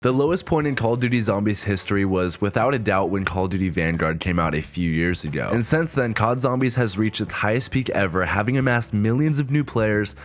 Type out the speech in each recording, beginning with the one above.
The lowest point in Call of Duty Zombies history was without a doubt when Call of Duty Vanguard came out a few years ago. And since then, COD Zombies has reached its highest peak ever, having amassed millions of new players.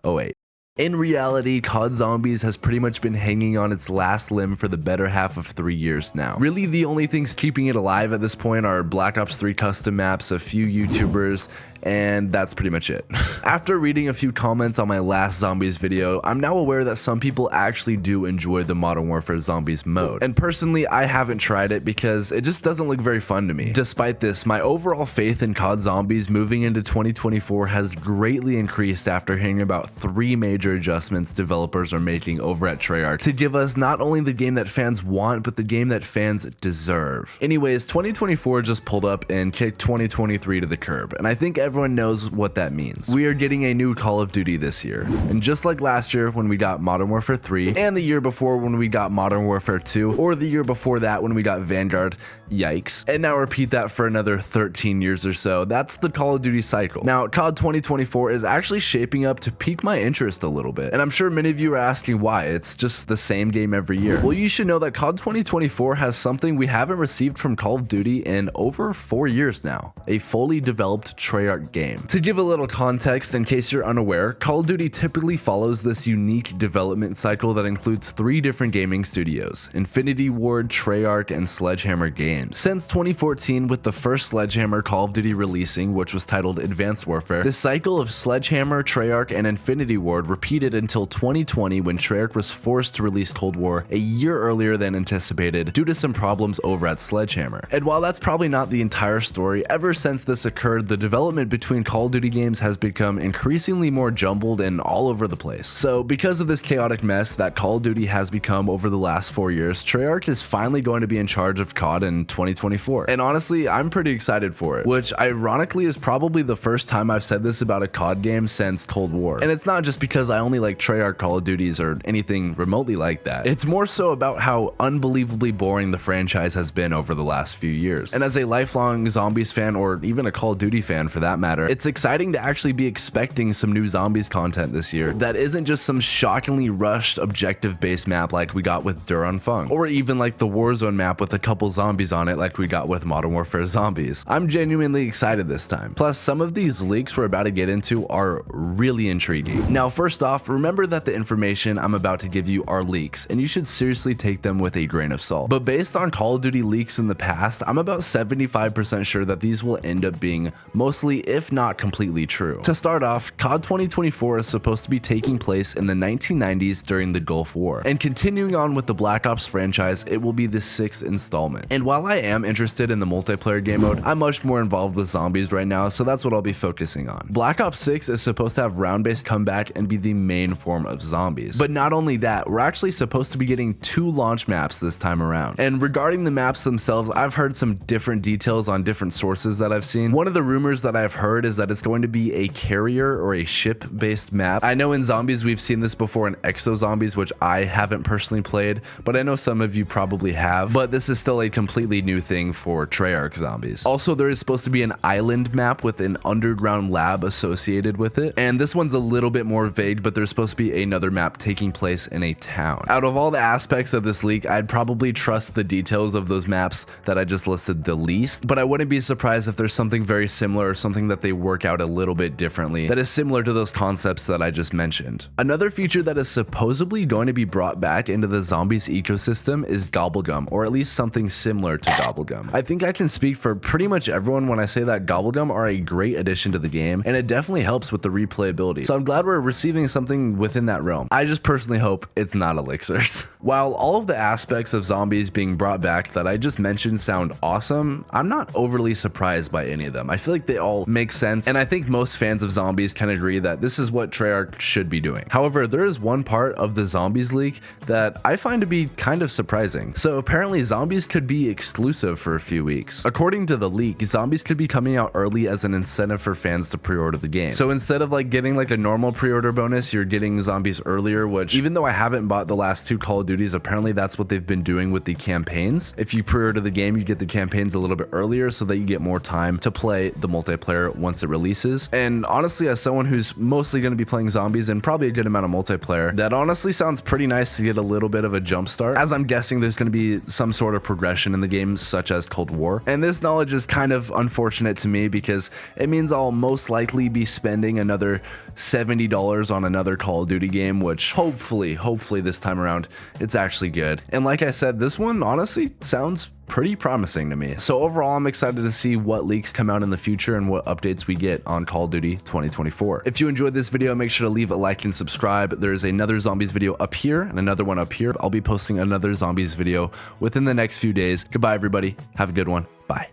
Oh wait. In reality, COD Zombies has pretty much been hanging on its last limb for the better half of 3 years now. Really, the only things keeping it alive at this point are Black Ops 3 custom maps, a few YouTubers, and that's pretty much it. After reading a few comments on my last Zombies video, I'm now aware that some people actually do enjoy the Modern Warfare Zombies mode. And personally, I haven't tried it because it just doesn't look very fun to me. Despite this, my overall faith in COD Zombies moving into 2024 has greatly increased after hearing about 3 major adjustments developers are making over at Treyarch to give us not only the game that fans want, but the game that fans deserve. Anyways, 2024 just pulled up and kicked 2023 to the curb, and I think everyone knows what that means. We are getting a new Call of Duty this year. And just like last year when we got Modern Warfare 3, and the year before when we got Modern Warfare 2, or the year before that when we got Vanguard, yikes, and now repeat that for another 13 years or so, that's the Call of Duty cycle. Now, COD 2024 is actually shaping up to pique my interest a little bit, and I'm sure many of you are asking why. It's just the same game every year. Well, you should know that COD 2024 has something we haven't received from Call of Duty in over 4 years now, a fully developed Treyarch game. To give a little context, in case you're unaware, Call of Duty typically follows this unique development cycle that includes 3 different gaming studios: Infinity Ward, Treyarch, and Sledgehammer Games. Since 2014, with the first Sledgehammer Call of Duty releasing, which was titled Advanced Warfare, this cycle of Sledgehammer, Treyarch, and Infinity Ward repeated until 2020 when Treyarch was forced to release Cold War a year earlier than anticipated due to some problems over at Sledgehammer. And while that's probably not the entire story, ever since this occurred, the development between Call of Duty games has become increasingly more jumbled and all over the place. So because of this chaotic mess that Call of Duty has become over the last 4 years, Treyarch is finally going to be in charge of COD in 2024. And honestly, I'm pretty excited for it, which ironically is probably the first time I've said this about a COD game since Cold War. And it's not just because I only like Treyarch Call of Duties or anything remotely like that. It's more so about how unbelievably boring the franchise has been over the last few years. And as a lifelong Zombies fan, or even a Call of Duty fan for that matter, it's exciting to actually be expecting some new Zombies content this year that isn't just some shockingly rushed objective-based map like we got with Duran Fung, or even like the Warzone map with a couple zombies on it like we got with Modern Warfare Zombies. I'm genuinely excited this time. Plus, some of these leaks we're about to get into are really intriguing. Now, first off, remember that the information I'm about to give you are leaks, and you should seriously take them with a grain of salt. But based on Call of Duty leaks in the past, I'm about 75% sure that these will end up being mostly, if not completely true. To start off, COD 2024 is supposed to be taking place in the 1990s during the Gulf War. And continuing on with the Black Ops franchise, it will be the 6th installment. And while I am interested in the multiplayer game mode, I'm much more involved with zombies right now, so that's what I'll be focusing on. Black Ops 6 is supposed to have round-based comeback and be the main form of zombies. But not only that, we're actually supposed to be getting 2 launch maps this time around. And regarding the maps themselves, I've heard some different details on different sources that I've seen. One of the rumors that I've heard is that it's going to be a carrier or a ship-based map. I know in Zombies we've seen this before in Exo Zombies, which I haven't personally played, but I know some of you probably have. But this is still a completely new thing for Treyarch Zombies. Also, there is supposed to be an island map with an underground lab associated with it, and this one's a little bit more vague, but there's supposed to be another map taking place in a town. Out of all the aspects of this leak, I'd probably trust the details of those maps that I just listed the least, but I wouldn't be surprised if there's something very similar or something that they work out a little bit differently that is similar to those concepts that I just mentioned. Another feature that is supposedly going to be brought back into the Zombies ecosystem is gobblegum, or at least something similar to gobblegum. I think I can speak for pretty much everyone when I say that gobblegum are a great addition to the game, and it definitely helps with the replayability. So I'm glad we're receiving something within that realm. I just personally hope it's not elixirs. While all of the aspects of zombies being brought back that I just mentioned sound awesome, I'm not overly surprised by any of them. I feel like they all make sense, and I think most fans of zombies can agree that this is what Treyarch should be doing. However, there is one part of the zombies leak that I find to be kind of surprising. So apparently zombies could be exclusive for a few weeks. According to the leak, zombies could be coming out early as an incentive for fans to pre-order the game. So instead of like getting like a normal pre-order bonus, you're getting zombies earlier, which even though I haven't bought the last 2 Call of Duty Duties. Apparently that's what they've been doing with the campaigns. If you pre-order the game, you get the campaigns a little bit earlier so that you get more time to play the multiplayer once it releases. And honestly, as someone who's mostly going to be playing zombies and probably a good amount of multiplayer, that honestly sounds pretty nice to get a little bit of a jump start, as I'm guessing there's going to be some sort of progression in the game, such as Cold War. And this knowledge is kind of unfortunate to me because it means I'll most likely be spending another $70 on another Call of Duty game, which hopefully this time around it's actually good. And like I said, this one honestly sounds pretty promising to me. So overall, I'm excited to see what leaks come out in the future and what updates we get on Call of Duty 2024. If you enjoyed this video, make sure to leave a like and subscribe. There's another zombies video up here and another one up here. I'll be posting another zombies video within the next few days. Goodbye, everybody. Have a good one. Bye.